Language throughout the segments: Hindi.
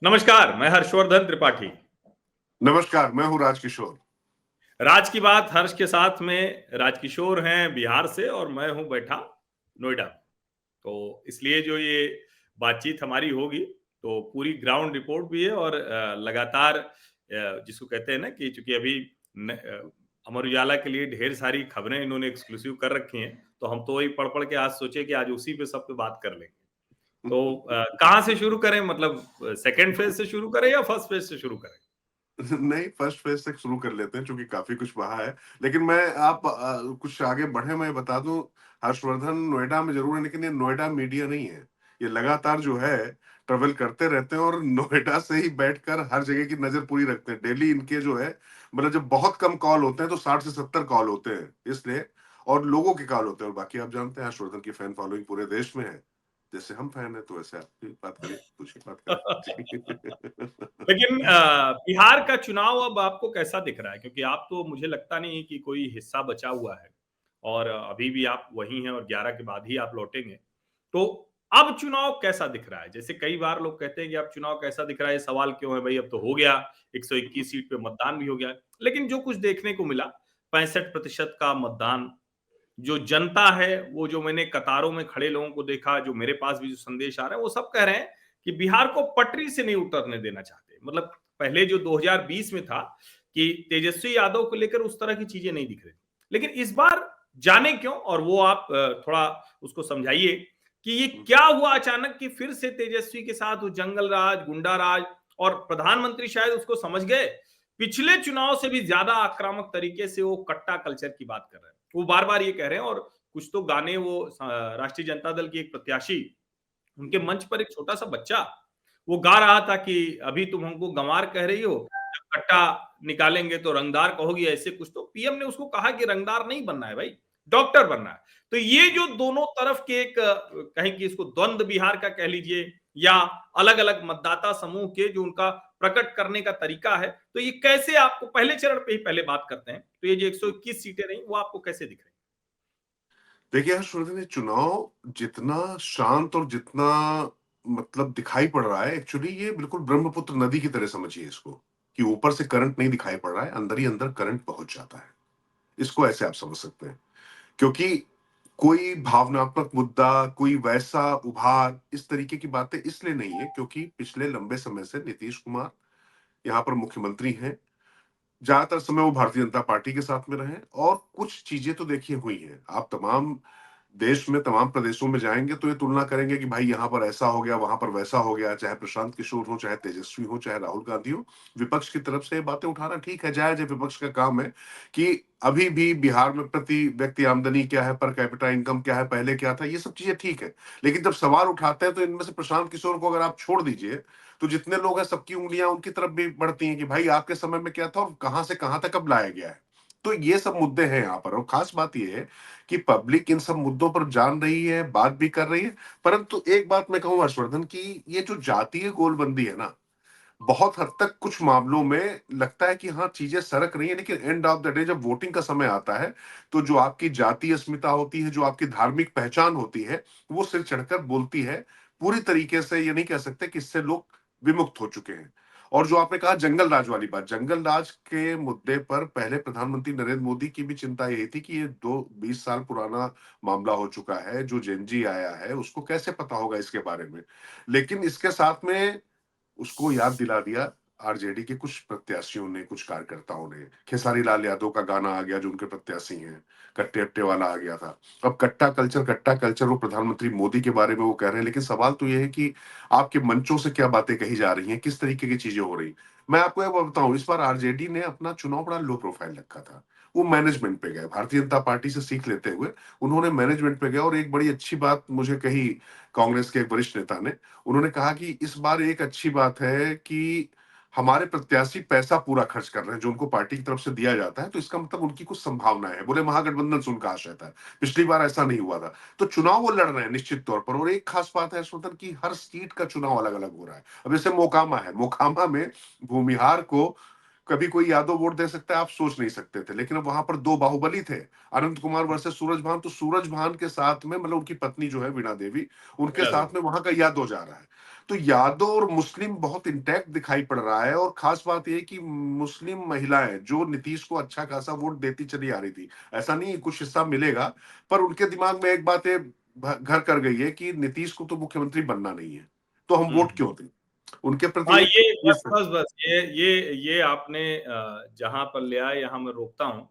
नमस्कार, मैं हर्षवर्धन त्रिपाठी। नमस्कार, मैं हूँ राजकिशोर। राज की बात हर्ष के साथ में राजकिशोर हैं बिहार से और मैं हूँ बैठा नोएडा। तो इसलिए जो ये बातचीत हमारी होगी, तो पूरी ग्राउंड रिपोर्ट भी है और लगातार जिसको कहते हैं ना कि चूँकि अभी अमर उजाला के लिए ढेर सारी खबरें इन्होंने एक्सक्लूसिव कर रखी हैं, तो हम तो वही पढ़-पढ़ के आज सोचे कि आज उसी पे सब पे बात कर लेंगे। तो कहाँ से शुरू करें मतलब सेकंड फेज़ से शुरू करें या फर्स्ट फेज़ से शुरू करें? नहीं, फर्स्ट फेज से शुरू कर लेते हैं क्योंकि काफ़ी कुछ वहाँ है। लेकिन मैं आप कुछ आगे बढ़े मैं बता दूँ, हर्षवर्धन नोएडा में ज़रूर है लेकिन ये नोएडा मीडिया नहीं है। ये लगातार जो है ट्रैवल करते रहते हैं और नोएडा से ही बैठकर हर जगह की नज़र पूरी रखते हैं। डेली इनके जो है मतलब जब बहुत कम कॉल होते हैं तो 60 से 70 कॉल होते हैं इसलिए, और लोगों के कॉल होते हैं, और बाकी आप जानते हैं हर्षवर्धन की फैन फॉलोइंग पूरे देश में है। जैसे हम फैन हैं तो वैसे आप भी बात करिए, पूछिए, बात करें। जी। लेकिन बिहार का चुनाव अब आपको कैसा दिख रहा है? क्योंकि आप तो मुझे लगता नहीं है कि कोई हिस्सा बचा हुआ है और अभी भी आप वहीं हैं और 11 के बाद ही आप लौटेंगे। तो अब चुनाव कैसा दिख रहा है? जैसे कई बार लोग कहते हैं कि अब चुनाव कैसा दिख रहा है, ये सवाल क्यों है भई अब तो हो गया, 121 सीट पे मतदान भी हो गया। लेकिन जो कुछ देखने को मिला 65% का मतदान, जो जनता है, वो जो मैंने कतारों में खड़े लोगों को देखा, जो मेरे पास भी जो संदेश आ रहे हैं, वो सब कह रहे हैं कि बिहार को पटरी से नहीं उतरने देना चाहते। मतलब पहले जो 2020 में था कि तेजस्वी यादव को लेकर उस तरह की चीजें नहीं दिख रही। लेकिन इस बार जाने क्यों और वो आप थोड़ा उसको समझाइए कि ये क्या हुआ अचानक कि फिर से तेजस्वी के साथ वो जंगल राज, गुंडा राज और प्रधानमंत्री शायद उसको समझ गए। पिछले चुनाव से भी ज्यादा आक्रामक तरीके से वो कट्टा कल्चर की बात कर रहे हैं। वो बार-बार ये कह रहे हैं और कुछ तो गाने वो राष्ट्रीय जनता दल की एक प्रत्याशी, उनके मंच पर एक छोटा-सा बच्चा, वो गा रहा था कि अभी तुम हमको गँवार कह रही हो, जब कट्टा निकालेंगे तो रंगदार कहोगी, ऐसे कुछ तो पीएम ने उसको कहा कि रंगदार नहीं बनना है भाई, डॉक्टर बनना है। तो ये जो दोनों तरफ के एक कहें कि इसको द्वंद बिहार का कह लीजिए या अलग-अलग मतदाता समूह के जो उनका प्रकट करने का तरीका है, तो ये कैसे आपको पहले चरण पे ही पहले बात करते हैं, तो ये जो 121 सीटें रहीं, वो आपको कैसे दिख रही? देखिए हर्षवर्धन, ये चुनाव जितना शांत और जितना मतलब दिखाई पड़ रहा है, एक्चुअली ये बिल्कुल ब्रह्मपुत्र नदी की तरह समझिए इसको, कि ऊपर से करंट नहीं दिखाई पड़ रहा है, अंदर ही अंदर करंट पहुंच जाता है। इसको ऐसे आप समझ सकते हैं, क्योंकि कोई भावनात्मक मुद्दा, कोई वैसा उभार, इस तरीके की बातें इसलिए नहीं है क्योंकि पिछले लंबे समय से नीतीश कुमार यहाँ पर मुख्यमंत्री हैं। ज्यादातर समय वो भारतीय जनता पार्टी के साथ में रहे और कुछ चीजें तो देखिए हुई हैं। आप तमाम देश में तमाम प्रदेशों में जाएंगे तो ये तुलना करेंगे कि भाई यहाँ पर ऐसा हो गया, वहां पर वैसा हो गया, चाहे प्रशांत किशोर हो, चाहे तेजस्वी हो, चाहे राहुल गांधी हो। विपक्ष की तरफ से ये बातें उठाना ठीक है, जायज है, विपक्ष का काम है कि अभी भी बिहार में प्रति व्यक्ति आमदनी क्या है, पर कैपिटा इनकम क्या है, पहले क्या था, ये सब चीजें ठीक है। लेकिन जब सवाल उठाते हैं तो इनमें से प्रशांत किशोर को अगर आप छोड़ दीजिए तो जितने लोग हैं सबकी उंगलियां उनकी तरफ भी बढ़ती हैं कि भाई आपके समय में क्या था और कहां से कहां तक अब लाया गया है। तो ये सब मुद्दे हैं यहाँ पर, और खास बात ये है कि पब्लिक इन सब मुद्दों पर जान रही है, बात भी कर रही है। परंतु एक बात मैं कहूं हर्षवर्धन की, ये जो जातीय गोलबंदी है ना, बहुत हद तक कुछ मामलों में लगता है कि हाँ चीजें सरक रही है, लेकिन एंड ऑफ द डे जब वोटिंग का समय आता है तो जो आपकी जातीय अस्मिता होती है, जो आपकी धार्मिक पहचान होती है, वो सिर चढ़कर बोलती है। पूरी तरीके से ये नहीं कह सकते कि इससे लोग विमुक्त हो चुके हैं। और जो आपने कहा जंगल राज वाली बात, जंगल राज के मुद्दे पर पहले प्रधानमंत्री नरेंद्र मोदी की भी चिंता यही थी कि ये 20 साल पुराना मामला हो चुका है, जो जेनजी आया है उसको कैसे पता होगा इसके बारे में। लेकिन इसके साथ में उसको याद दिला दिया आरजेडी के कुछ प्रत्याशियों ने, कुछ कार्यकर्ताओं ने। खेसारी लाल यादव का गाना आ गया जो उनके प्रत्याशी हैं, कट्टे अट्टे वाला आ गया था। अब कट्टा कल्चर वो प्रधानमंत्री मोदी के बारे में वो कह रहे हैं, लेकिन सवाल तो ये है कि आपके मंचों से क्या बातें कही जा रही हैं, किस तरीके की चीजें हो रही। मैं आपको ये बताऊं, इस बार आरजेडी ने अपना चुनाव बड़ा लो प्रोफाइल रखा था। वो मैनेजमेंट पे गए, भारतीय जनता पार्टी से सीख लेते हुए उन्होंने मैनेजमेंट पे गए। और एक बड़ी अच्छी बात मुझे कही कांग्रेस के एक वरिष्ठ नेता ने, उन्होंने कहा कि इस बार एक अच्छी बात है कि हमारे प्रत्याशी पैसा पूरा खर्च कर रहे हैं जो उनको पार्टी की तरफ से दिया जाता है, तो इसका मतलब उनकी कुछ संभावना है। बोले महागठबंधन से उनका आशय था, पिछली बार ऐसा नहीं हुआ था। तो चुनाव वो लड़ रहे हैं निश्चित तौर पर। और एक खास बात है स्वतंत्र की, हर सीट का चुनाव अलग अलग हो रहा है। अब जैसे मोकामा है, मोकामा में भूमिहार को कभी कोई यादव वोट दे सकता है, आप सोच नहीं सकते थे। लेकिन अब वहां पर दो बाहुबली थे, अनंत कुमार वर्सेस सूरज भान, तो सूरज भान के साथ में मतलब उनकी पत्नी जो है वीणा देवी, उनके वीणा देवी। साथ में वहां का यादव जा रहा है। तो यादव और मुस्लिम बहुत इंटैक्ट दिखाई पड़ रहा है। और खास बात यह कि मुस्लिम महिलाएं जो नीतीश को अच्छा खासा वोट देती चली आ रही थी, ऐसा नहीं है, कुछ हिस्सा मिलेगा, पर उनके दिमाग में एक बात है, घर कर गई है कि नीतीश को तो मुख्यमंत्री बनना नहीं है, तो हम वोट हम्म। क्यों दें। उनके प्रति हाँ, एक ये ये बस बस बस ये आपने जहां पर ले आए यहाँ मैं रोकता हूँ,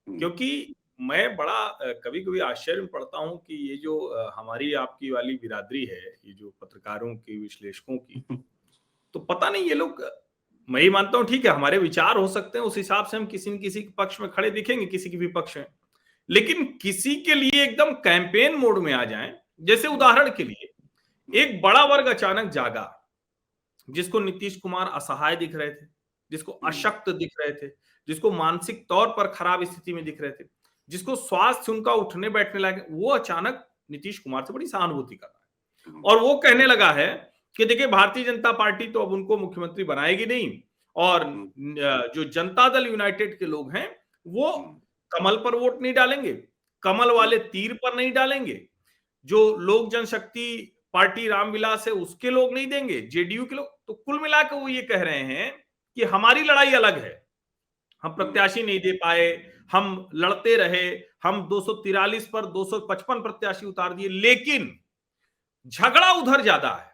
हम्म, क्योंकि मैं बड़ा कभी कभी आश्चर्य में पड़ता हूँ कि ये जो हमारी आपकी वाली बिरादरी है, ये जो पत्रकारों की, विश्लेषकों की, तो पता नहीं ये लोग, मैं ही मानता हूँ ठीक है हमारे विचार हो सकते हैं, उस हिसाब से हम किसी न किसी के पक्ष में खड़े दिखेंगे, किसी के विपक्ष में, लेकिन किसी के लिए एकदम कैंपेन मोड में आ जाएं, जैसे उदाहरण के लिए एक बड़ा वर्ग अचानक जागा, जिसको नीतीश कुमार असहाय दिख रहे थे, जिसको अशक्त दिख रहे थे, जिसको मानसिक तौर पर खराब स्थिति में दिख रहे थे, जिसको स्वास्थ्य उनका उठने बैठने लगे, वो अचानक नीतीश कुमार से बड़ी सहानुभूति कर रहा है और वो कहने लगा है कि देखिए भारतीय जनता पार्टी तो अब उनको मुख्यमंत्री बनाएगी नहीं, और जो जनता दल यूनाइटेड के लोग हैं वो कमल पर वोट नहीं डालेंगे, कमल वाले तीर पर नहीं डालेंगे, जो लोक जनशक्ति पार्टी रामविलास है उसके लोग नहीं देंगे, जेडीयू के लोग, तो कुल मिलाकर वो ये कह रहे हैं कि हमारी लड़ाई अलग है, हम प्रत्याशी नहीं दे पाए, हम लड़ते रहे, हम 243 पर 255 प्रत्याशी उतार दिए, लेकिन झगड़ा उधर ज्यादा है,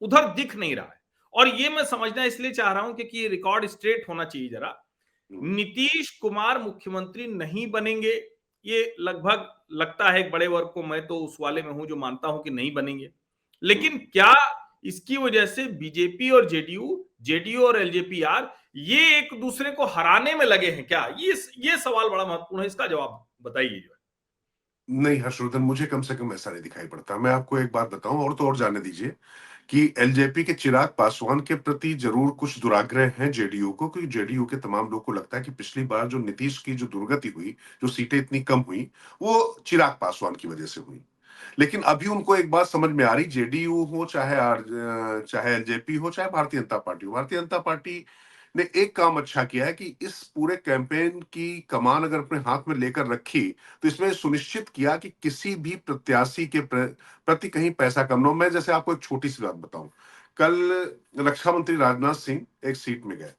उधर दिख नहीं रहा है। और ये मैं समझना इसलिए चाह रहा हूं क्योंकि ये रिकॉर्ड स्ट्रेट होना चाहिए जरा, नीतीश कुमार मुख्यमंत्री नहीं बनेंगे, ये लगभग लगता है एक बड़े वर्ग को, मैं तो उस वाले में हूं जो मानता हूं कि नहीं बनेंगे, लेकिन क्या इसकी वजह से बीजेपी और जेडीयू, जेडीयू और एलजेपीआर ये एक दूसरे को हराने में लगे हैं क्या? ये सवाल बड़ा महत्वपूर्ण है, इसका जवाब बताइए जो है। नहीं हर्षवर्धन, मुझे कम से कम ऐसा नहीं दिखाई पड़ता। मैं आपको एक बात बताऊं, और तो और जाने दीजिए कि एलजेपी के चिराग पासवान के प्रति जरूर कुछ दुराग्रह हैं जेडीयू को, क्योंकि जेडीयू के तमाम लोग को लगता है कि पिछली बार जो नीतीश की जो दुर्गति हुई, जो सीटें इतनी कम हुई, वो चिराग पासवान की वजह से हुई। लेकिन अभी उनको एक बात समझ में आ रही, जेडीयू हो चाहे चाहे एलजेपी हो चाहे भारतीय जनता पार्टी हो, भारतीय जनता पार्टी ने एक काम अच्छा किया है कि इस पूरे कैंपेन की कमान अगर अपने हाथ में लेकर रखी, तो इसमें सुनिश्चित किया कि किसी भी प्रत्याशी के प्रति कहीं पैसा कम ना हो। मैं जैसे आपको एक छोटी सी बात बताऊं, कल रक्षा मंत्री राजनाथ सिंह एक सीट में गए।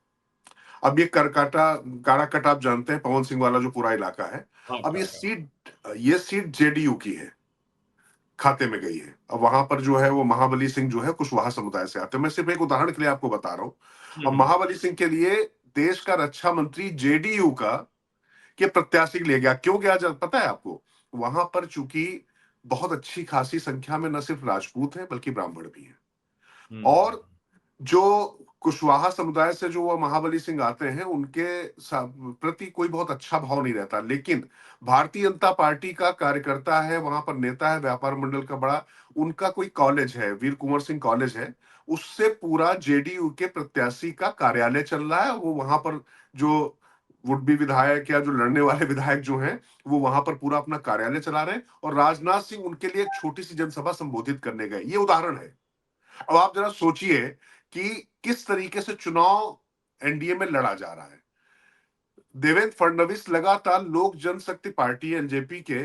अब ये करकाटा काराकट आप जानते हैं, पवन सिंह वाला जो पूरा इलाका है। हाँ, अब हाँ, हाँ। ये सीट जेडीयू की है, खाते में गई है। अब वहां पर जो है वो महाबली सिंह जो है कुशवाहा समुदाय से आते हैं। मैं सिर्फ एक उदाहरण के लिए आपको बता रहा हूं। अब हम्म। महाबली सिंह के लिए देश का रक्षा मंत्री जेडीयू का के प्रत्याशी ले गया। क्यों गया पता है आपको? वहां पर चूंकि बहुत अच्छी खासी संख्या में न सिर्फ राजपूत हैं बल्कि ब्राह्मण भी हैं। हम्म। और जो कुशवाहा समुदाय से जो वो महाबली सिंह आते हैं, उनके प्रति कोई बहुत अच्छा भाव नहीं रहता। लेकिन भारतीय जनता पार्टी का कार्यकर्ता है, वहां पर नेता है, व्यापार मंडल का बड़ा, उनका कोई कॉलेज है, वीर कुंवर सिंह कॉलेज है, उससे पूरा जेडीयू के प्रत्याशी का कार्यालय चल रहा है। वो वहां पर जो वुड बी विधायक या जो लड़ने वाले विधायक जो हैं, वो वहां पर पूरा अपना कार्यालय चला रहे हैं, और राजनाथ सिंह उनके लिए एक छोटी सी जनसभा संबोधित करने गए। ये उदाहरण है। अब आप जरा सोचिए कि किस तरीके से चुनाव एनडीए में लड़ा जा रहा है। देवेंद्र फडणवीस लगातार लोक जनशक्ति पार्टी एलजेपी के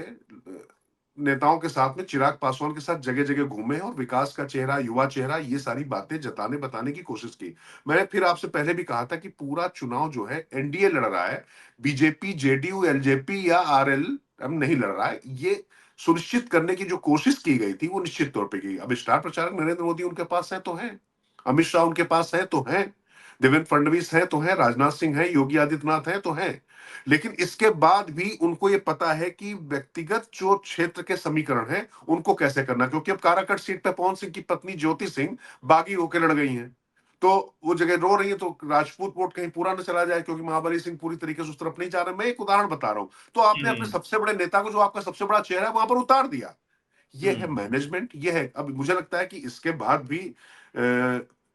नेताओं के साथ में, चिराग पासवान के साथ जगह जगह घूमे हैं और विकास का चेहरा, युवा चेहरा, ये सारी बातें जताने बताने की कोशिश की। मैंने फिर आपसे पहले भी कहा था कि पूरा चुनाव जो है एनडीए लड़ रहा है, बीजेपी, जेडीयू, एलजेपी या आरएल हम नहीं लड़ रहा है। ये सुनिश्चित करने की जो कोशिश की गई थी वो निश्चित तौर पर की। अब स्टार प्रचारक नरेंद्र मोदी उनके पास है तो है, अमित शाह उनके पास है तो है, देवेंद्र फडणवीस है तो है, राजनाथ सिंह है, योगी आदित्यनाथ है तो है। लेकिन इसके बाद भी उनको ये पता है कि व्यक्तिगत जो क्षेत्र के समीकरण है उनको कैसे करना, क्योंकि अब काराकट सीट पे पवन सिंह की पत्नी ज्योति सिंह बागी होकर लड़ गई हैं। तो वो जगह रो रही है, तो राजपूत वोट कहीं पूरा न चला जाए, क्योंकि महाबली सिंह पूरी तरीके से उस तरफ नहीं जा रहे। मैं एक उदाहरण बता रहा हूं। तो आपने अपने हम्म। सबसे बड़े नेता को, जो आपका सबसे बड़ा चेहरा है, वहां पर उतार दिया। ये है हम्म। मैनेजमेंट, ये है। अब मुझे लगता है कि इसके बाद भी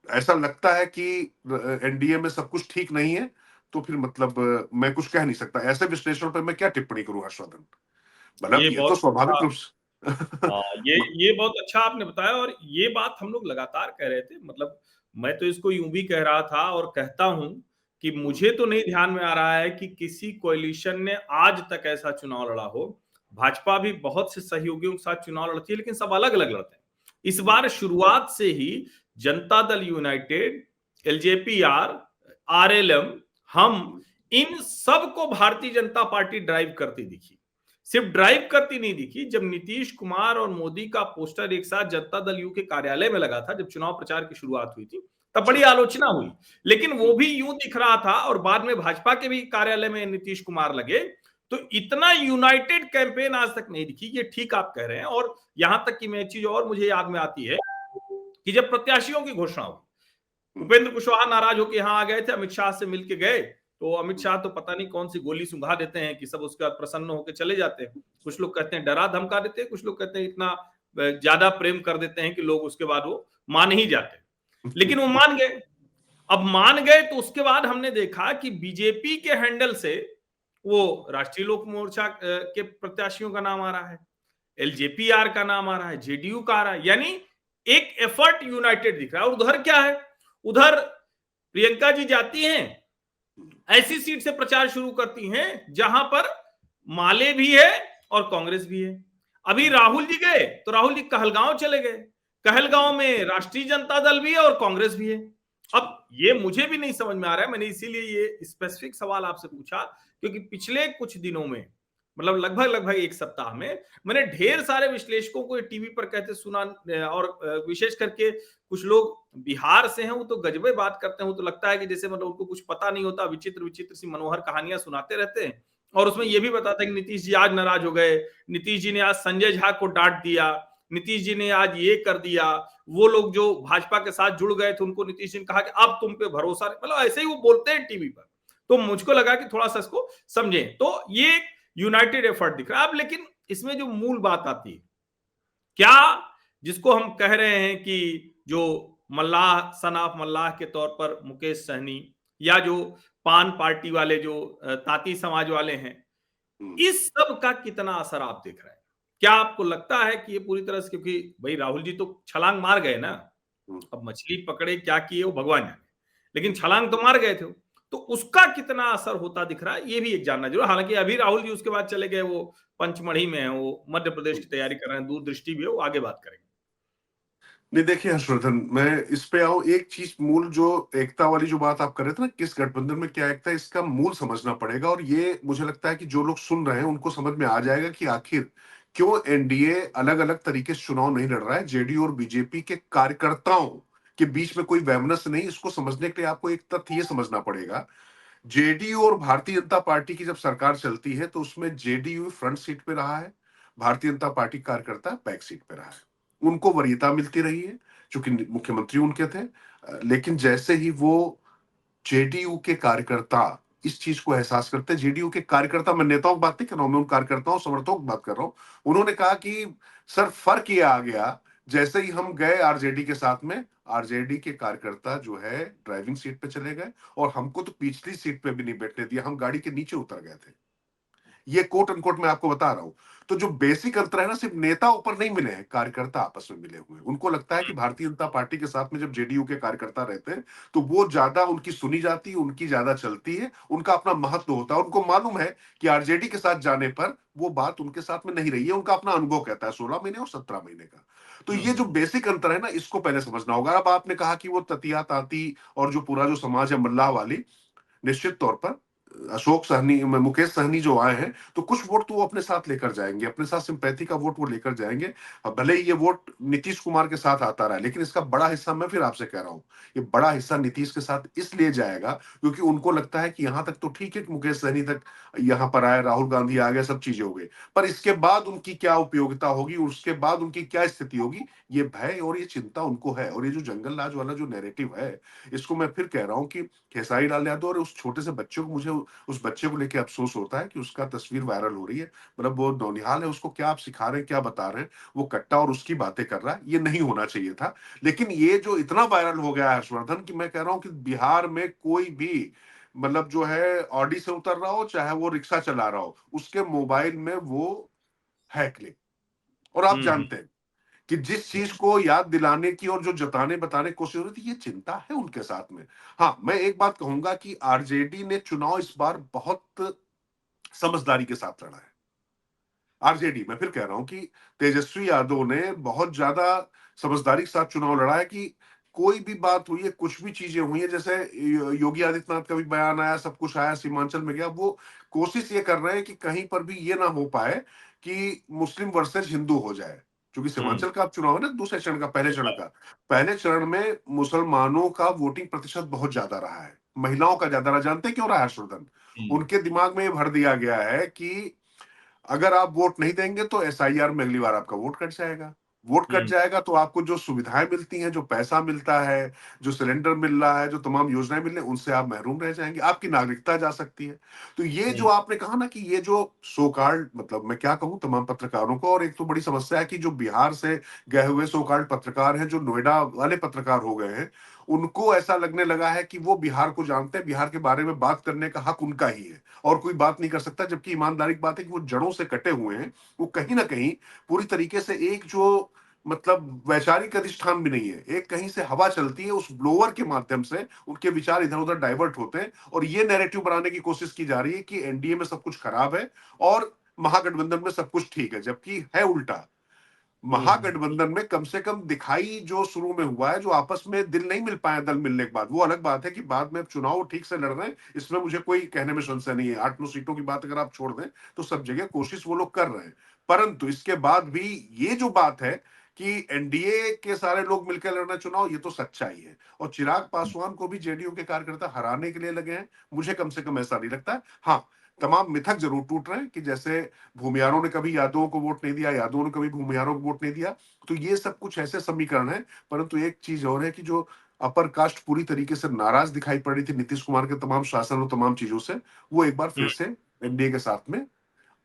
ऐसा लगता है कि एनडीए में सब कुछ ठीक नहीं है, तो फिर मतलब मैं कुछ कह नहीं सकता। ऐसे विश्लेषण पर मैं क्या टिप्पणी करूं हर्षवर्धन? मतलब ये ये तो बहुत स्वाभाविक अच्छा। रूप से हाँ, ये बहुत अच्छा आपने बताया, और ये बात हम लोग लगातार कह रहे थे, मतलब मैं तो इसको यूं भी कह रहा था और कहता हूं कि मुझे तो नहीं ध्यान में आ रहा है कि किसी कोएलिशन ने आज तक ऐसा चुनाव लड़ा हो। भाजपा भी बहुत से सहयोगियों के साथ चुनाव लड़ती है, लेकिन सब अलग अलग लड़ते हैं। इस बार शुरुआत से ही Janata Dal United, LJPR, RLM, हम इन सब को भारतीय जनता पार्टी ड्राइव करती दिखी। सिर्फ ड्राइव करती नहीं दिखी, जब नीतीश कुमार और मोदी का पोस्टर एक साथ जनता दल यू के कार्यालय में लगा था, जब चुनाव प्रचार की शुरुआत हुई थी, तब बड़ी आलोचना हुई। लेकिन वो भी यूं दिख रहा था, और बाद में भाजपा के भी कार्यालय में नीतीश कुमार लगे, तो इतना यूनाइटेड कैंपेन आज तक नहीं दिखी। ये ठीक आप कह रहे हैं। और यहां तक कि मैं एक चीज और मुझे याद में आती है कि जब प्रत्याशियों की घोषणा हुई, उपेंद्र कुशवाहा नाराज होकर यहां आ गए थे, अमित शाह से मिलके गए, तो अमित शाह तो पता नहीं कौन सी गोली सुंघा देते हैं कि सब उसके बाद प्रसन्न होकर चले जाते हैं। कुछ लोग कहते हैं डरा धमका देते हैं, कुछ लोग कहते हैं इतना ज्यादा प्रेम कर देते हैं कि लोग उसके बाद वो मान ही जाते हैं। लेकिन वो मान गए। अब मान गए तो उसके बाद हमने देखा कि बीजेपी के हैंडल से वो राष्ट्रीय लोक मोर्चा के प्रत्याशियों का नाम आ रहा है, एलजेपीआर का नाम आ रहा है, जेडीयू का आ रहा है, यानी एक एफर्ट यूनाइटेड दिख रहा है। और उधर क्या है, उधर प्रियंका जी जाती हैं, ऐसी सीट से प्रचार शुरू करती हैं जहां पर माले भी है और कांग्रेस भी है। अभी राहुल जी गए तो राहुल जी कहलगांव चले गए, कहलगांव में राष्ट्रीय जनता दल भी है और कांग्रेस भी है। अब ये मुझे भी नहीं समझ में आ रहा है, मैंने इसीलिए ये स्पेसिफिक सवाल आपसे पूछा, क्योंकि पिछले कुछ दिनों में, मतलब लगभग एक सप्ताह में, मैंने ढेर सारे विश्लेषकों को टीवी पर कहते सुना, और विशेष करके कुछ लोग बिहार से हैं, वो तो गजबे बात करते हैं, वो तो लगता है कि जैसे मतलब उनको कुछ पता नहीं होता, विचित्र विचित्र सी मनोहर कहानियां सुनाते रहते हैं। और उसमें यह भी बताता है कि नीतीश जी आज नाराज हो गए, नीतीश जी ने आज संजय झा को डांट दिया, नीतीश जी ने आज ये कर दिया, वो लोग जो भाजपा के साथ जुड़ गए थे उनको नीतीश जी ने कहा कि अब तुम पे भरोसा नहीं, मतलब ऐसे ही वो बोलते हैं टीवी पर। तो मुझको लगा कि थोड़ा सा इसको समझें। तो ये यूनाइटेड एफर्ट दिख रहा है। अब लेकिन इसमें जो मूल बात आती है, क्या जिसको हम कह रहे हैं कि जो मल्लाह, सन ऑफ मल्लाह के तौर पर मुकेश सहनी, या जो पान पार्टी वाले जो तांती समाज वाले हैं, इस सब का कितना असर आप देख रहे हैं? क्या आपको लगता है कि ये पूरी तरह से, क्योंकि भाई राहुल जी तो छलांग मार गए ना, अब मछली पकड़े क्या किए वो भगवान जाने, लेकिन छलांग तो मार गए थे। तो उसका कितना असर होता दिख रहा है, ये भी एक जानना जरूर। हालांकि अभी राहुल जी उसके बाद चले गए, वो पंचमढ़ी में है, वो मध्य प्रदेश की तैयारी कर रहे हैं, दूरदृष्टि भी है, वो आगे बात करेंगे। नहीं, देखिए हर्षवर्धन, मैं इस पे आऊं। एक चीज मूल जो एकता वाली जो बात आप कर रहे थे ना, किस गठबंधन में क्या एकता है, इसका मूल समझना पड़ेगा। और ये मुझे लगता है कि जो लोग सुन रहे हैं उनको समझ में आ जाएगा कि आखिर क्यों एनडीए अलग अलग तरीके से चुनाव नहीं लड़ रहा है। जेडीयू और बीजेपी के कार्यकर्ताओं के बीच में कोई वैमनस्य नहीं। इसको समझने के लिए आपको एक तथ्य ये समझना पड़ेगा, जेडीयू और भारतीय जनता पार्टी की जब सरकार चलती है तो उसमें जेडीयू फ्रंट सीट पे रहा है, भारतीय जनता पार्टी कार्यकर्ता बैक सीट पे रहा है। उनको वरीयता मिलती रही है क्योंकि मुख्यमंत्री उनके थे। लेकिन जैसे ही वो जेडीयू के कार्यकर्ता इस चीज को एहसास करते हैं, जेडीयू के कार्यकर्ता, मैं नेताओं की बात नहीं कर रहा हूं, मैं उन कार्यकर्ताओं समर्थकों की बात कर रहा हूं, उन्होंने कहा कि सर फर्क ये आ गया, जैसे ही हम गए आरजेडी के साथ में, आरजेडी के कार्यकर्ता जो है ड्राइविंग सीट पे चले गए और हमको तो पिछली सीट पे भी नहीं बैठने दिया, हम गाड़ी के नीचे उतर गए थे। ये कोट अनकोट मैं आपको बता रहा हूं। तो जो बेसिक अंतर है ना, सिर्फ नेता ऊपर नहीं मिले हैं, कार्यकर्ता आपस में मिले हुए हैं। उनको लगता है कि भारतीय जनता पार्टी के साथ में जब जेडीयू के कार्यकर्ता रहते हैं तो वो ज्यादा उनकी सुनी जाती है, उनकी ज्यादा चलती है, उनका अपना महत्व होता है। उनको मालूम है कि आरजेडी के साथ जाने पर वो बात उनके साथ में नहीं रही है, उनका अपना अनुभव कहता है 16 महीने और 17 महीने का। तो ये जो बेसिक अंतर है ना, इसको पहले समझना होगा। अब आपने कहा कि वो ततिया ताती और जो पूरा जो समाज है मल्लाह वाली, निश्चित तौर पर अशोक सहनी, मुकेश सहनी जो आए हैं, तो कुछ वोट तो वो अपने साथ लेकर जाएंगे, अपने साथ सिंपैथी का वोट वो लेकर जाएंगे। अब भले ही ये वोट नीतीश कुमार के साथ आता रहा है, लेकिन इसका बड़ा हिस्सा, मैं फिर आपसे कह रहा हूं, ये बड़ा हिस्सा नीतीश के साथ इसलिए जाएगा क्योंकि उनको लगता है कि यहां तक तो ठीक है कि मुकेश सहनी तक यहां पर आए, राहुल गांधी आ गए, सब चीजें हो गई, पर इसके बाद उनकी क्या उपयोगिता होगी, उसके बाद उनकी क्या स्थिति होगी, ये भय और ये चिंता उनको है। और ये जो जंगल राज वाला जो नैरेटिव है, इसको मैं फिर कह रहा हूं कि खेसारी लाल यादव और उस छोटे से बच्चे को, मुझे उस बच्चे को लेके अफसोस होता है कि उसका तस्वीर वायरल हो रही है। मतलब वो नौनिहाल है, उसको क्या आप सिखा रहे हैं, क्या बता रहे हैं, वो कट्टा और उसकी बातें कर रहा है, ये नहीं होना चाहिए था। लेकिन ये जो इतना वायरल हो गया है हर्षवर्धन, कि मैं कह रहा हूं कि बिहार में कोई भी, मतलब जो है ऑडी से उतर रहा हो चाहे वो रिक्शा चला रहा हो, उसके मोबाइल में वो है क्लिप। और आप जानते हैं कि जिस चीज को याद दिलाने की और जो जताने बताने की कोशिश हो रही थी, ये चिंता है उनके साथ में। हाँ, मैं एक बात कहूंगा कि आरजेडी ने चुनाव इस बार बहुत समझदारी के साथ लड़ा है। आरजेडी, मैं फिर कह रहा हूं कि तेजस्वी यादव ने बहुत ज्यादा समझदारी के साथ चुनाव लड़ा है कि कोई भी बात हुई है, कुछ भी चीजें हुई है, जैसे योगी आदित्यनाथ का भी बयान आया, सब कुछ आया, सीमांचल में गया, वो कोशिश ये कर रहे हैं कि कहीं पर भी ये ना हो पाए कि मुस्लिम वर्सेज हिंदू हो जाए। क्योंकि हम्म। सीमांचल का अब चुनाव है ना, दूसरे चरण का, पहले चरण में मुसलमानों का वोटिंग प्रतिशत बहुत ज्यादा रहा है, महिलाओं का ज्यादा रहा। जानते हैं क्यों रहा है हर्षवर्धन? हम्म। उनके दिमाग में ये भर दिया गया है कि अगर आप वोट नहीं देंगे तो एसआईआर में अगली बार आपका वोट कट जाएगा। वोट कट हम्म। जाएगा तो आपको जो सुविधाएं मिलती हैं, जो पैसा मिलता है, जो सिलेंडर मिल रहा है, जो तमाम योजनाएं मिल रही हैं, उनसे आप महरूम रह जाएंगे, आपकी नागरिकता जा सकती है। तो ये जो हम्म। आपने कहा ना कि ये जो सो कॉल्ड, मतलब मैं क्या कहूं तमाम पत्रकारों को, और एक तो बड़ी समस्या है कि जो बिहार से गए हुए सो कॉल्ड पत्रकार हैं, जो नोएडा वाले पत्रकार हो गए हैं, उनको ऐसा लगने लगा है कि वो बिहार को जानते हैं, बिहार के बारे में बात करने का हक उनका ही है और कोई बात नहीं कर सकता। जबकि ईमानदारी की बात है कि वो जड़ों से कटे हुए हैं, वो कहीं ना कहीं पूरी तरीके से एक जो मतलब वैचारिक अधिष्ठान भी नहीं है, एक कहीं से हवा चलती है, उस ब्लोअर के माध्यम से उनके विचार इधर उधर डाइवर्ट होते हैं और ये नैरेटिव बनाने की कोशिश की जा रही है कि एनडीए में सब कुछ खराब है और महागठबंधन में सब कुछ ठीक है, जबकि है उल्टा। हम्म। महागठबंधन में कम से कम दिखाई जो शुरू में हुआ है, जो आपस में दिल नहीं मिल पाया दल मिलने के बाद, वो अलग बात है कि बाद में चुनाव ठीक से लड़ रहे हैं, इसमें मुझे कोई कहने में संशय नहीं है। 8-9 सीटों की बात अगर आप छोड़ दें तो सब जगह कोशिश वो लोग कर रहे हैं। परंतु इसके बाद भी ये जो बात है कि एनडीए के सारे लोग मिलकर लड़ रहे हैं चुनाव, ये तो सच्चाई है। और चिराग पासवान को भी जेडीयू के कार्यकर्ता हराने के लिए लगे हैं, मुझे कम से कम ऐसा नहीं लगता। हाँ, तमाम मिथक जरूर टूट रहे हैं कि जैसे भूमियारों ने कभी यादवों को वोट नहीं दिया, यादवों ने कभी भूमियारों को वोट नहीं दिया। तो ये सब कुछ ऐसे समीकरण है। परंतु एक चीज और है कि जो अपर कास्ट पूरी तरीके से नाराज दिखाई पड़ रही थी नीतीश कुमार के तमाम शासन और तमाम चीजों से, वो एक बार फिर हम्म। से एनडीए के साथ में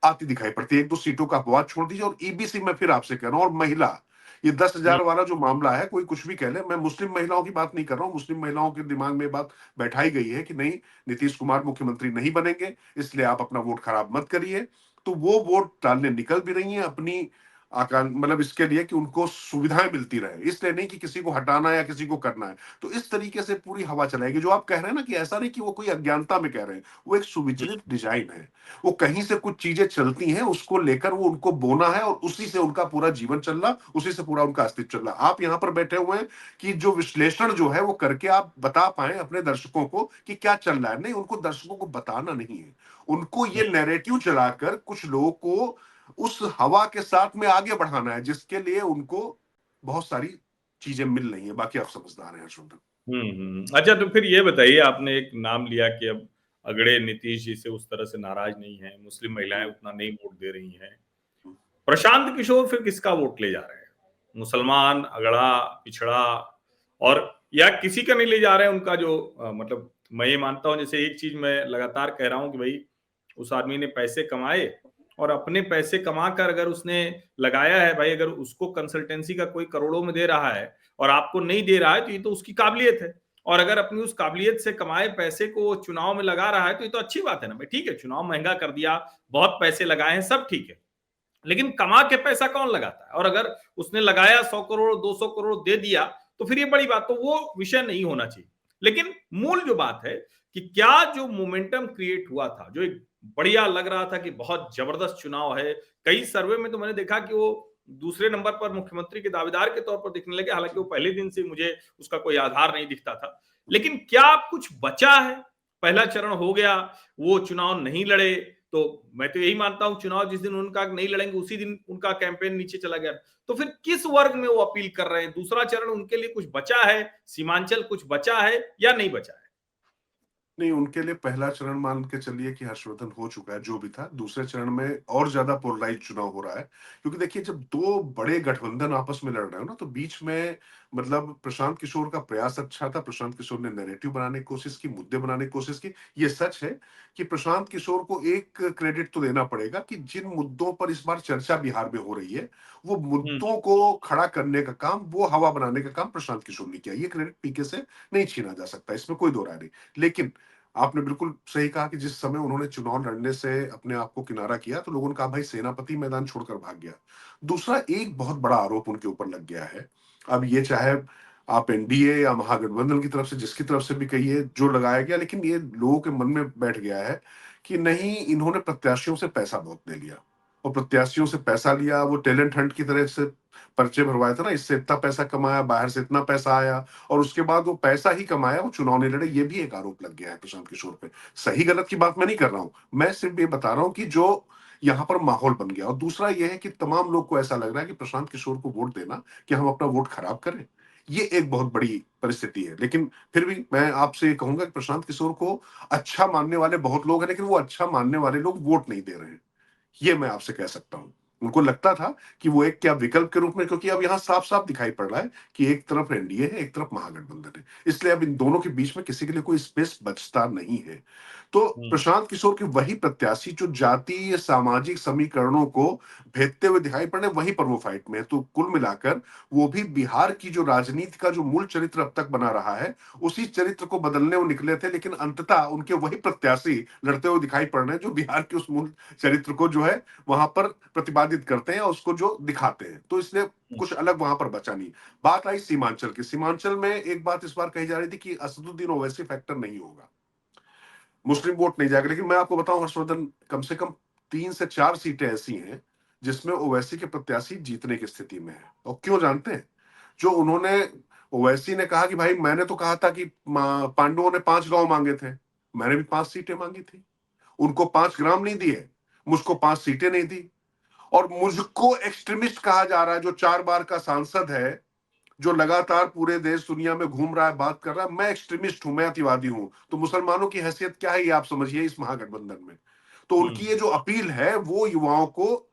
आती दिखाई पड़ती है। 1-2 सीटों का अपवाद छोड़ दीजिए। और ईबीसी में फिर आपसे कह रहा हूं, और महिला, ये 10,000 वाला जो मामला है, कोई कुछ भी कह ले, मैं मुस्लिम महिलाओं की बात नहीं कर रहा हूं। मुस्लिम महिलाओं के दिमाग में बात बैठाई गई है कि नहीं, नीतीश कुमार मुख्यमंत्री नहीं बनेंगे, इसलिए आप अपना वोट खराब मत करिए। तो वो वोट डालने निकल भी रही है अपनी मतलब इसके लिए कि उनको सुविधाएं मिलती रहे, इसलिए नहीं कि किसी को हटाना या किसी को करना है। तो इस तरीके से पूरी हवा चलाएगी। जो आप कह रहे हैं ना कि ऐसा नहीं कि वो कोई अज्ञानता में कह रहे हैं, वो एक सुविचारित डिजाइन है। वो कहीं से कुछ चीजें चलती हैं, उसको लेकर वो उनको बोना है और उसी से उनका पूरा जीवन चल रहा, उसी से पूरा उनका अस्तित्व चल रहा। आप यहाँ पर बैठे हुए हैं कि जो विश्लेषण जो है वो करके आप बता पाए अपने दर्शकों को कि क्या चल रहा है। नहीं, उनको दर्शकों को बताना नहीं है, उनको ये नैरेटिव चलाकर कुछ लोगों को उस हवा के साथ में आगे बढ़ाना है, जिसके लिए उनको बहुत सारी चीजें मिल रही है। बाकी आप समझदार हैं हर्षवर्धन। अच्छा, तो फिर ये बताइए, आपने एक नाम लिया कि अब अगड़े नीतीश जी से उस तरह से नाराज नहीं है, मुस्लिम महिलाएं उतना नहीं वोट दे रही हैं। प्रशांत किशोर फिर किसका वोट ले जा रहे हैं? मुसलमान, अगड़ा, पिछड़ा, और या किसी का नहीं ले जा रहे हैं? उनका जो मतलब मैं ये मानता हूं, जैसे एक चीज मैं लगातार कह रहा हूं कि भाई उस आदमी ने पैसे कमाए और अपने पैसे कमा कर अगर उसने लगाया है, भाई अगर उसको कंसल्टेंसी का कोई करोड़ों में दे रहा है और आपको नहीं दे रहा है, तो ये तो उसकी काबिलियत है। और अगर अपनी उस काबिलियत से कमाए पैसे को चुनाव में लगा रहा है, तो ये तो अच्छी बात है ना भाई। ठीक है, चुनाव महंगा कर दिया, बहुत पैसे लगाए हैं, सब ठीक है, लेकिन कमा के पैसा कौन लगाता है? और अगर उसने लगाया 100 करोड़, 200 करोड़ दे दिया, तो फिर ये बड़ी बात, तो वो विषय नहीं होना चाहिए। लेकिन मूल जो बात है कि क्या जो मोमेंटम क्रिएट हुआ था, जो एक बढ़िया लग रहा था कि बहुत जबरदस्त चुनाव है, कई सर्वे में तो मैंने देखा कि वो दूसरे नंबर पर मुख्यमंत्री के दावेदार के तौर पर दिखने लगे, हालांकि वो पहले दिन से मुझे उसका कोई आधार नहीं दिखता था। लेकिन क्या कुछ बचा है? पहला चरण हो गया, वो चुनाव नहीं लड़े, तो मैं तो यही मानता हूं चुनाव जिस दिन उनका नहीं लड़ेंगे उसी दिन उनका कैंपेन नीचे चला गया। तो फिर किस वर्ग में वो अपील कर रहे हैं? दूसरा चरण उनके लिए कुछ बचा है? सीमांचल कुछ बचा है या नहीं बचा है? नहीं, उनके लिए पहला चरण मान के चलिए कि हर्षवर्धन हो चुका है, जो भी था। दूसरे चरण में और ज्यादा पोलराइज चुनाव हो रहा है, क्योंकि देखिए जब दो बड़े गठबंधन आपस में लड़ रहे हो ना, तो बीच में मतलब प्रशांत किशोर का प्रयास अच्छा था। प्रशांत किशोर ने नैरेटिव बनाने की कोशिश की, मुद्दे बनाने की कोशिश की। ये सच है कि प्रशांत किशोर को एक क्रेडिट तो देना पड़ेगा कि जिन मुद्दों पर इस बार चर्चा बिहार में हो रही है, वो हम्म। मुद्दों को खड़ा करने का काम, वो हवा बनाने का काम प्रशांत किशोर ने किया। ये क्रेडिट पीके से नहीं छीना जा सकता, इसमें कोई दो राय नहीं। लेकिन आपने बिल्कुल सही कहा कि जिस समय उन्होंने चुनाव लड़ने से अपने आप को किनारा किया, तो लोगों ने कहा भाई सेनापति मैदान छोड़कर भाग गया। दूसरा एक बहुत बड़ा आरोप उनके ऊपर लग गया है। अब ये चाहे आप एनडीए या महागठबंधन की तरफ से जिसकी तरफ से भी कहिए जो लगाया गया, लेकिन ये लोगों के मन में बैठ गया है कि नहीं, इन्होंने प्रत्याशियों से पैसा बहुत ले लिया। और प्रत्याशियों से पैसा लिया, वो टैलेंट हंट की तरह से पर्चे भरवाए थे ना, इससे इतना पैसा कमाया, बाहर से इतना पैसा आया, और उसके बाद वो पैसा ही कमाया, वो चुनाव नहीं लड़े। ये भी एक आरोप लग गया है प्रशांत किशोर पे। सही गलत की बात मैं नहीं कर रहा हूं, मैं सिर्फ ये बता रहा हूं कि जो यहाँ पर माहौल बन गया। और दूसरा ये है कि तमाम लोग को ऐसा लग रहा है कि प्रशांत किशोर को वोट देना कि हम अपना वोट खराब करें। ये एक बहुत बड़ी परिस्थिति है। लेकिन फिर भी मैं आपसे ये कहूंगा कि प्रशांत किशोर को अच्छा मानने वाले बहुत लोग हैं, लेकिन वो अच्छा मानने वाले लोग वोट नहीं दे रहे हैं। ये मैं आपसे कह सकता हूं। उनको लगता था कि वो एक क्या विकल्प के रूप में, क्योंकि अब यहां साफ साफ दिखाई पड़ रहा है कि एक तरफ एनडीए है, एक तरफ महागठबंधन है, इसलिए अब इन दोनों के बीच में किसी के लिए कोई स्पेस बचता नहीं है। तो हम्म। प्रशांत किशोर के वही प्रत्याशी जो जातीय सामाजिक समीकरणों को भेदते हुए दिखाई पड़े, वहीं पर वो फाइट में है। तो कुल मिलाकर वो भी बिहार की जो राजनीति का जो मूल चरित्र अब तक बना रहा है, उसी चरित्र को बदलने वो निकले थे, लेकिन अंततः उनके वही प्रत्याशी लड़ते हुए दिखाई पड़ रहे हैं जो बिहार के उस मूल चरित्र को जो है वहां पर प्रतिपादित करते हैं और उसको जो दिखाते हैं। तो इसलिए हम्म। कुछ अलग वहां पर बचा नहीं। बात आई सीमांचल की। सीमांचल में एक बात इस बार कही जा रही थी कि असदुद्दीन ओवैसी फैक्टर नहीं होगा, मुस्लिम वोट नहीं जाएगा। लेकिन मैं आपको बताऊं हर्षवर्धन, कम से कम 3 से 4 सीटें ऐसी हैं जिसमें ओवैसी के प्रत्याशी जीतने की स्थिति में है। और क्यों जानते हैं? जो उन्होंने, ओवैसी ने कहा कि भाई मैंने तो कहा था कि पांडवों ने 5 गांव मांगे थे, मैंने भी 5 सीटें मांगी थी। उनको 5 ग्राम नहीं दिए, मुझको 5 सीटें नहीं दी। और मुझको एक्सट्रीमिस्ट कहा जा रहा है, जो 4 बार का सांसद है, जो लगातार पूरे देश दुनिया में घूम रहा है, बात कर रहा है, मैं एक्सट्रीमिस्ट हूं, मैं अतिवादी हूं। तो मुसलमानों की हैसियत क्या है ये आप समझिए इस महागठबंधन में। तो उनकी ये हम्म। जो अपील है वो युवाओं को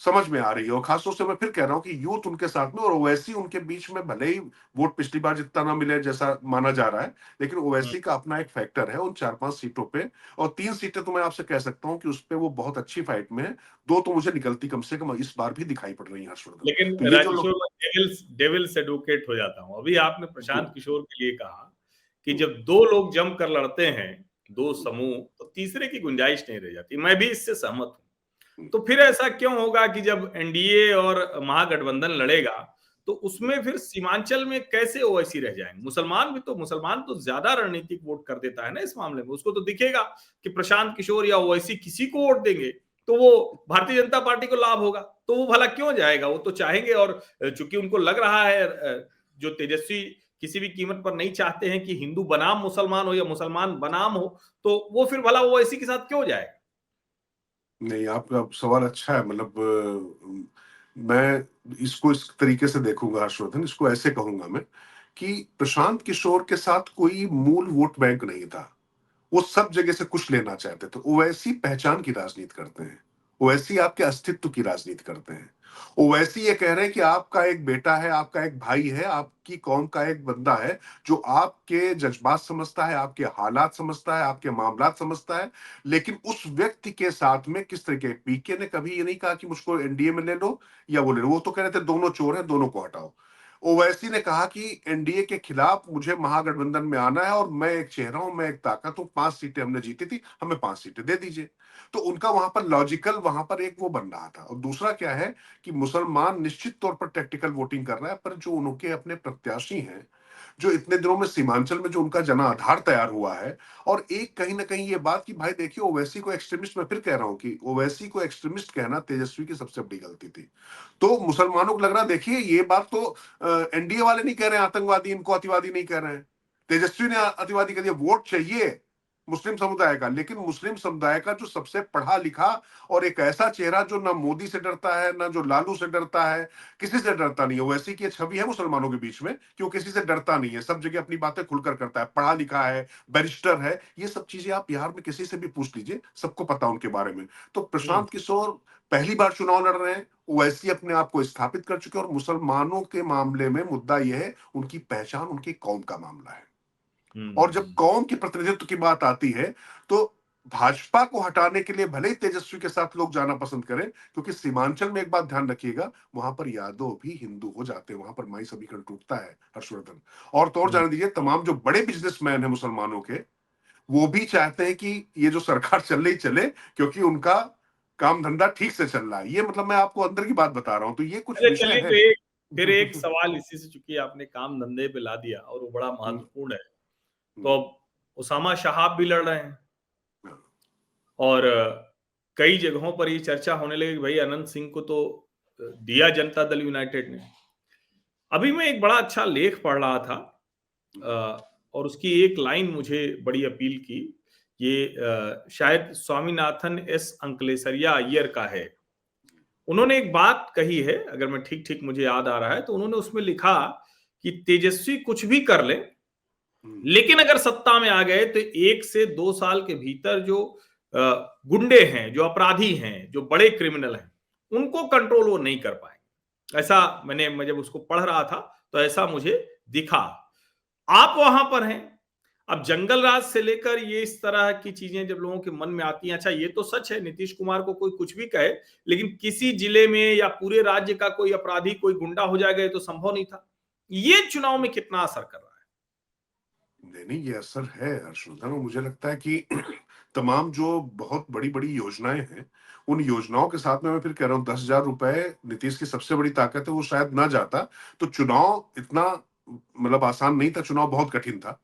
समझ में आ रही है। और खासतौर से मैं फिर कह रहा हूं कि यूथ उनके साथ में, और ओवैसी उनके बीच में, भले ही वोट पिछली बार जितना ना मिले जैसा माना जा रहा है, लेकिन हम्म। ओवैसी का अपना एक फैक्टर है उन 4-5 सीटों पे। और 3 सीटें तो मैं आपसे कह सकता हूं कि उस पे वो बहुत अच्छी फाइट में है। 2 तो मुझे निकलती कम से कम इस बार भी दिखाई पड़ रही है हर्षवर्धन। लेकिन तो ये जो राजकिशोर, लोग, मैं डेविल्स एडवोकेट हो जाता हूँ। अभी आपने हम्म, प्रशांत किशोर के लिए कहा कि हम्म, जब दो लोग जम कर लड़ते हैं, दो समूह, तो तीसरे की गुंजाइश नहीं रह जाती। मैं भी इससे सहमत हूँ। हम्म, तो फिर ऐसा क्यों होगा कि जब एनडीए और महागठबंधन लड़ेगा, तो हम्म, उसमें फिर सीमांचल में कैसे ओवैसी रह जाएंगे? मुसलमान तो ज्यादा रणनीतिक वोट कर देता है ना इस मामले में। उसको तो दिखेगा कि प्रशांत किशोर या ओवैसी किसी को वोट देंगे तो वो भारतीय जनता पार्टी को लाभ होगा, तो वो भला क्यों जाएगा? वो तो चाहेंगे। और चूंकि उनको लग रहा है, जो तेजस्वी किसी भी कीमत पर नहीं चाहते हैं कि हिंदू बनाम मुसलमान हो या मुसलमान बनाम हो, तो वो फिर भला ओवैसी के साथ क्यों जाएगा? नहीं, आपका सवाल अच्छा है। मतलब मैं इसको इस तरीके से देखूंगा हर्षवर्धन, इसको ऐसे कहूंगा मैं कि प्रशांत किशोर के साथ कोई मूल वोट बैंक नहीं था। वो सब जगह से कुछ लेना चाहते थे। ओवैसी पहचान की राजनीति करते हैं, ओवैसी आपके अस्तित्व की राजनीति करते हैं। ओवैसी ये कह रहे हैं कि आपका एक बेटा है, आपका एक भाई है, आपकी कौम का एक बंदा है, जो आपके जज्बात समझता है, आपके हालात समझता है, आपके मामलात समझता है। लेकिन उस व्यक्ति के साथ में किस तरीके, पीके ने कभी ये नहीं कहा कि मुझको एनडीए में ले लो या वो ले लो, वो तो कह रहे थे दोनों चोर हैं, दोनों को हटाओ। ओवैसी ने कहा कि एनडीए के खिलाफ मुझे महागठबंधन में आना है और मैं एक चेहरा हूं, मैं एक ताकत हूं, 5 सीटें हमने जीती थी, हमें 5 सीटें दे दीजिए। तो उनका वहां पर लॉजिकल, वहां पर एक वो बन रहा था। और दूसरा क्या है कि मुसलमान निश्चित तौर पर टैक्टिकल वोटिंग कर रहा है, पर जो उनके अपने प्रत्याशी हैं, जो इतने दिनों में सीमांचल में जो उनका जनाधार तैयार हुआ है। और एक कहीं ना कहीं ये बात कि भाई देखिए, ओवैसी को एक्सट्रीमिस्ट, मैं फिर कह रहा हूं कि ओवैसी को एक्सट्रीमिस्ट कहना तेजस्वी की सबसे बड़ी गलती थी। तो मुसलमानों को लग रहा, देखिए ये बात तो एनडीए वाले नहीं कह रहे हैं आतंकवादी, इनको अतिवादी नहीं कह रहे हैं, तेजस्वी ने अतिवादी कह दिया। वोट चाहिए मुस्लिम समुदाय का, लेकिन मुस्लिम समुदाय का जो सबसे पढ़ा लिखा और एक ऐसा चेहरा जो ना मोदी से डरता है, ना जो लालू से डरता है, किसी से डरता नहीं है। वैसी की छवि है मुसलमानों के बीच में कि वो किसी से डरता नहीं है, सब जगह अपनी बातें खुलकर करता है, पढ़ा लिखा है, बैरिस्टर है। ये सब चीजें आप बिहार में किसी से भी पूछ लीजिए, सबको पता उनके बारे में। तो हम्म। प्रशांत किशोर पहली बार चुनाव लड़ रहे हैं, वैसी अपने आप को स्थापित कर चुके हैं। और मुसलमानों के मामले में मुद्दा यह है उनकी पहचान, उनकी कौम का मामला है। और जब हम्म। कौम के प्रतिनिधित्व की बात आती है, तो भाजपा को हटाने के लिए भले ही तेजस्वी के साथ लोग जाना पसंद करें, क्योंकि सीमांचल में एक बात ध्यान रखिएगा, वहां पर यादव भी हिंदू हो जाते हैं, वहां पर माई समीकरण टूटता है हर्षवर्धन। और तो और हम्म। जाने दीजिए, तमाम जो बड़े बिजनेसमैन हैं मुसलमानों के, वो भी चाहते हैं कि ये जो सरकार चल रही चले, क्योंकि उनका काम धंधा ठीक से चल रहा है। ये मतलब मैं आपको अंदर की बात बता रहा हूँ, तो ये कुछ अरे विषय चलिए, है। तो फिर एक सवाल इसी से, चूंकि आपने काम धंधे पे ला दिया और वो बड़ा हम्म, महत्वपूर्ण है, हम्म, तो अब उसामा शहाब भी लड़ रहे हैं, हाँ, और कई जगहों पर ये चर्चा होने लगी कि भाई अनंत सिंह को तो दिया जनता दल यूनाइटेड ने। अभी मैं एक बड़ा अच्छा लेख पढ़ रहा था, और उसकी एक लाइन मुझे बड़ी अपील की। ये शायद स्वामीनाथन एस अंकलेसरिया अय्यर का है। उन्होंने एक बात कही है, अगर मैं ठीक ठीक मुझे याद आ रहा है, तो उन्होंने उसमें लिखा कि तेजस्वी कुछ भी कर ले, हम्म, लेकिन अगर सत्ता में आ गए तो 1 से 2 साल के भीतर जो गुंडे हैं, जो अपराधी हैं, जो बड़े क्रिमिनल हैं, उनको कंट्रोल वो नहीं कर पाएंगे। ऐसा मैं जब उसको पढ़ रहा था तो ऐसा मुझे दिखा। आप वहां पर हैं, अब जंगल राज से लेकर ये इस तरह की चीजें जब लोगों के मन में आती हैं, अच्छा ये तो सच है नीतीश कुमार को कोई कुछ भी कहे, लेकिन किसी जिले में या पूरे राज्य का कोई अपराधी, कोई गुंडा हो जाएगा, ये तो संभव नहीं था। ये चुनाव में कितना असर कर रहा है? नहीं नहीं, ये असर है हर्षवर्धन, और मुझे लगता है कि तमाम जो बहुत बड़ी बड़ी योजनाएं हैं, उन योजनाओं के साथ में मैं फिर कह रहा हूँ, 10,000 रुपए नीतीश की सबसे बड़ी ताकत है। वो शायद ना जाता तो चुनाव इतना मतलब आसान नहीं था, चुनाव बहुत कठिन था।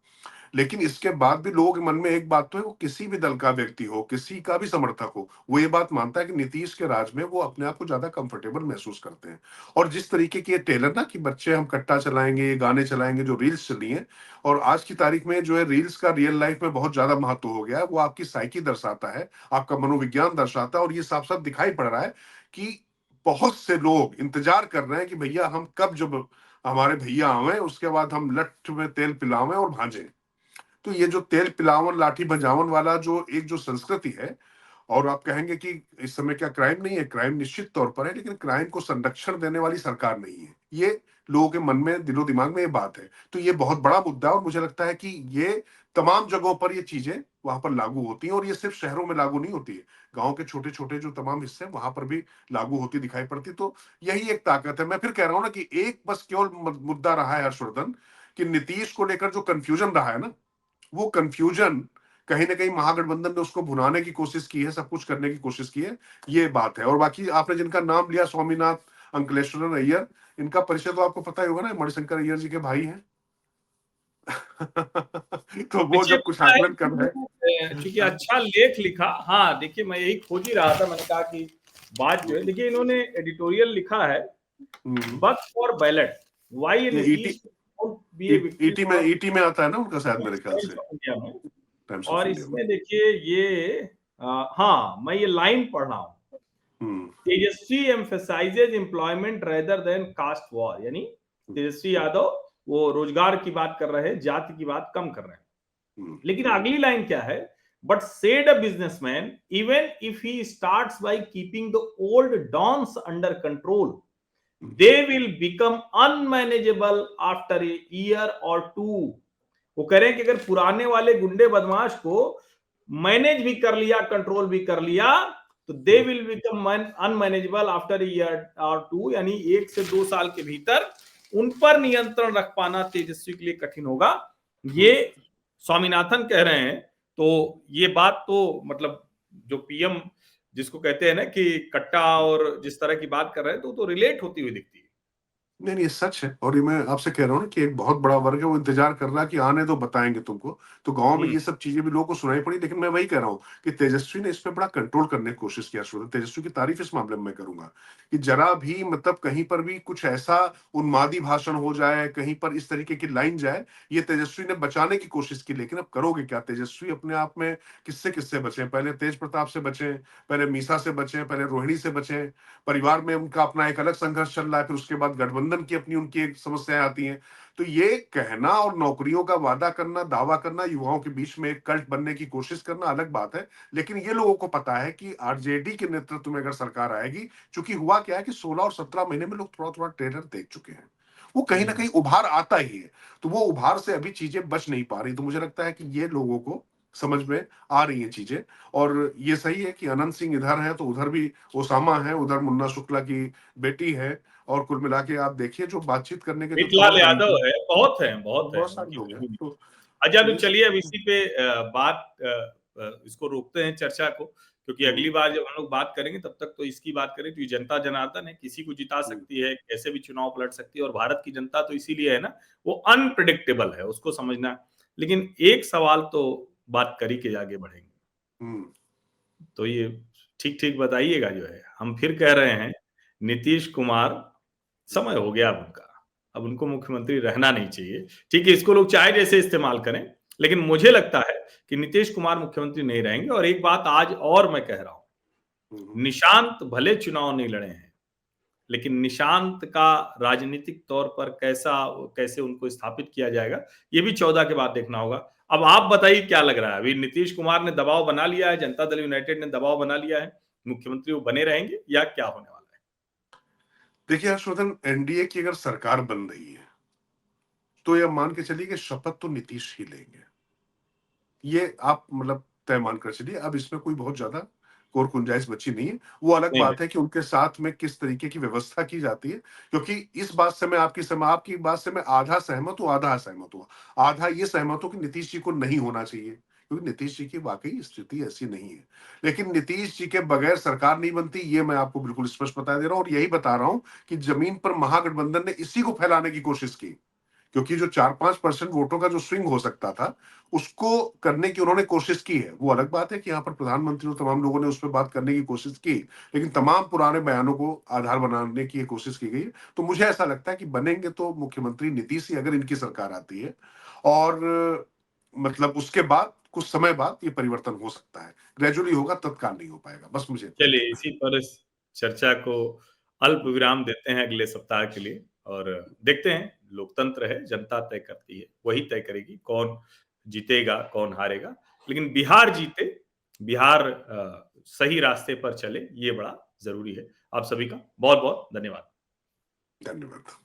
लेकिन इसके बाद भी लोगों के मन में एक बात तो है, वो किसी भी दल का व्यक्ति हो, किसी का भी समर्थक हो, वो ये बात मानता है कि नीतीश के राज में वो अपने आप को ज्यादा कंफर्टेबल महसूस करते हैं। और जिस तरीके की ये टेलर ना कि बच्चे हम कट्टा चलाएंगे, ये गाने चलाएंगे, जो रील्स चली हैं, और आज की तारीख में जो है रील्स का रियल लाइफ में बहुत ज्यादा महत्व हो गया है। वो आपकी साइकी दर्शाता है, आपका मनोविज्ञान दर्शाता है, और ये साफ साफ दिखाई पड़ रहा है कि बहुत से लोग इंतजार कर रहे हैं कि भैया हम कब, जब हमारे भैया आवे उसके बाद हम लठ में तेल पिलावें और भांजें। तो ये जो तेल पिलावन लाठी भजावन वाला जो एक जो संस्कृति है, और आप कहेंगे कि इस समय क्या क्राइम नहीं है? क्राइम निश्चित तौर पर है, लेकिन क्राइम को संरक्षण देने वाली सरकार नहीं है। ये लोगों के मन में, दिलो दिमाग में ये बात है। तो ये बहुत बड़ा मुद्दा है, और मुझे लगता है कि ये तमाम जगहों पर ये चीजें वहां पर लागू होती हैं, और ये सिर्फ शहरों में लागू नहीं होती है, गांव के छोटे छोटे जो तमाम हिस्से हैं वहां पर भी लागू होती दिखाई पड़ती। तो यही एक ताकत है। मैं फिर कह रहा हूं ना कि एक बस केवल मुद्दा रहा है हर्षवर्धन, कि नीतीश को लेकर जो कंफ्यूजन रहा है ना, वो कंफ्यूजन कहीं ना कहीं महागठबंधन ने उसको भुनाने की कोशिश की है, सब कुछ करने की कोशिश की है। ये बात है। और बाकी आपने जिनका नाम लिया, स्वामीनाथ अंकलेश्वरन अय्यर, इनका परिचय तो आपको पता ही होगा ना, मणिशंकर अय्यर जी के भाई हैं। तो वो देखिए, जब कुछ आकलन कर रहे चूंकि हैं। अच्छा लेख लिखा, हाँ देखिए मैं यही खोज ही रहा था, मैंने कहा कि बात जो है, देखिए इन्होंने एडिटोरियल लिखा है, बट फॉर बैलेट वाई ये Nitish be a victim of ET में आता है ना उनका, शायद मेरे ख्याल टाइम्स से ऑफ इंडिया में। टाइम्स ऑफ और इंडिया में। इसमें देखिए ये हाँ मैं ये लाइन पढ़ रहा हूँ, hmm, Tejashwi emphasizes employment rather than caste war, यानी तेजस्वी हम्म, यादव वो रोजगार की बात कर रहे हैं, जाति की बात कम कर रहे हैं। हम्म, लेकिन अगली लाइन क्या है? But said a businessman, even if he starts by keeping the old dons under control, hmm, they will become unmanageable after a year और टू। वो कह रहे हैं कि अगर पुराने वाले गुंडे बदमाश को मैनेज भी कर लिया, कंट्रोल भी कर लिया, तो दे hmm, will become unmanageable after year और टू, यानी 1 से 2 साल के भीतर उन पर नियंत्रण रख पाना तेजस्वी के लिए कठिन होगा। ये हम्म। स्वामीनाथन कह रहे हैं। तो ये बात तो मतलब जो पीएम जिसको कहते हैं ना कि कट्टा, और जिस तरह की बात कर रहे हैं, तो रिलेट होती हुई दिखती है। नहीं नहीं, ये सच है। और ये मैं आपसे कह रहा हूँ ना कि एक बहुत बड़ा वर्ग है, वो इंतजार कर रहा है कि आने दो, बताएंगे तुमको। तो गांव में हम्म, ये सब चीजें भी लोगों को सुनाई पड़ी। लेकिन मैं वही कह रहा हूँ कि तेजस्वी ने इस पे बड़ा कंट्रोल करने की कोशिश किया। श्रोता, तेजस्वी की तारीफ इस मामले में मैं करूंगा कि जरा भी मतलब कहीं पर भी कुछ ऐसा उन्मादी भाषण हो जाए, कहीं पर इस तरीके की लाइन जाए, ये तेजस्वी ने बचाने की कोशिश की। लेकिन अब करोगे क्या? तेजस्वी अपने आप में किससे किससे बचे? पहले तेज प्रताप से बचे, पहले मीसा से बचे, पहले रोहिणी से बचे, परिवार में उनका अपना एक अलग संघर्ष चल रहा है, फिर उसके बाद गठबंधन की अपनी उनकी एक समस्याएं आती हैं। तो ये कहना और नौकरियों का वादा करना, दावा करना, युवाओं के बीच में एक कल्ट बनने की कोशिश करना अलग बात है। लेकिन ये लोगों को पता है कि आरजेडी के नेतृत्व में अगर सरकार आएगी, चूंकि हुआ क्या है कि 16 और 17 महीने में लोग थोड़ा थोड़ा ट्रेलर देख चुके हैं, वो कहीं ना हम्म। कहीं उभार आता ही है। तो वो उभार से अभी चीजें बच नहीं पा रही। तो मुझे लगता है कि ये लोगों को समझ में आ रही हैं चीजें। और ये सही है कि अनंत सिंह इधर है तो उधर भी ओसामा है, उधर मुन्ना शुक्ला की बेटी है, और कुल मिला के आप देखिए जो बातचीत करने के जो मीतलाल तौर यादव तरीके, है, बहुत है, बहुत है, बहुत सारे उनकी लोग हैं। फैमिली में। तो अच्छा तो चलिए अब इसी पे इसको रोकते हैं चर्चा को, क्योंकि अगली बार जब हम लोग बात करेंगे तब तक तो इसकी बात करें, तो ये जनता जनार्दन है, किसी को जिता सकती है, कैसे भी चुनाव पलट सकती है, और भारत की जनता तो इसीलिए है ना, वो अनप्रिडिक्टेबल है, उसको समझना है। लेकिन एक सवाल तो बात कर ही के आगे बढ़ेंगे, तो ये ठीक ठीक बताइएगा जो है, हम फिर कह रहे हैं नीतीश कुमार, समय हो गया अब उनका, अब उनको मुख्यमंत्री रहना नहीं चाहिए। ठीक है, इसको लोग चाहे जैसे इस्तेमाल करें, लेकिन मुझे लगता है कि नीतीश कुमार मुख्यमंत्री नहीं रहेंगे। और एक बात आज और मैं कह रहा हूं, निशांत भले चुनाव नहीं लड़े हैं, लेकिन निशांत का राजनीतिक तौर पर कैसे उनको स्थापित किया जाएगा, ये भी 14 के बाद देखना होगा। अब आप बताइए क्या लग रहा है, अभी नीतीश कुमार ने दबाव बना लिया है, जनता दल यूनाइटेड ने दबाव बना लिया है, मुख्यमंत्री वो बने रहेंगे या क्या होने वाला है? देखिए हर्षवर्धन, एनडीए की अगर सरकार बन रही है तो यह मान के चलिए कि शपथ तो नीतीश ही लेंगे, ये आप मतलब तय मान कर चलिए। अब इसमें कोई बहुत ज्यादा और गुंजाइश बची नहीं है। वो अलग नहीं बात है कि उनके साथ में किस तरीके की व्यवस्था की जाती है, क्योंकि इस बात से मैं आपकी बात से मैं आधा सहमत हूं, आधा असहमत हूं। आधा ये सहमत हूं कि नीतीश जी को नहीं होना चाहिए, क्योंकि नीतीश जी की वाकई स्थिति ऐसी नहीं है। लेकिन नीतीश जी के बगैर सरकार नहीं बनती, ये मैं आपको बिल्कुल स्पष्ट बता दे रहा हूं, और यही बता रहा हूं कि जमीन पर महागठबंधन ने इसी को फैलाने की कोशिश की, क्योंकि जो 4-5% वोटों का जो स्विंग हो सकता था, उसको करने की उन्होंने कोशिश की है। वो अलग बात है कि यहाँ पर प्रधानमंत्री और तमाम लोगों ने उस पर बात करने की कोशिश की, लेकिन तमाम पुराने बयानों को आधार बनाने की कोशिश की गई। तो मुझे ऐसा लगता है कि बनेंगे तो मुख्यमंत्री नीतीश ही, अगर इनकी सरकार आती है। और मतलब उसके बाद कुछ समय बाद ये परिवर्तन हो सकता है, ग्रेजुअली होगा, तत्काल नहीं हो पाएगा। बस मुझे इतना चलिए, कहना है। इसी पर इस चर्चा को अल्प विराम देते हैं अगले सप्ताह के लिए, और देखते हैं, लोकतंत्र है, जनता तय करती है, वही तय करेगी कौन जीतेगा, कौन हारेगा। लेकिन बिहार जीते, बिहार सही रास्ते पर चले, ये बड़ा ज़रूरी है। आप सभी का बहुत-बहुत धन्यवाद। धन्यवाद।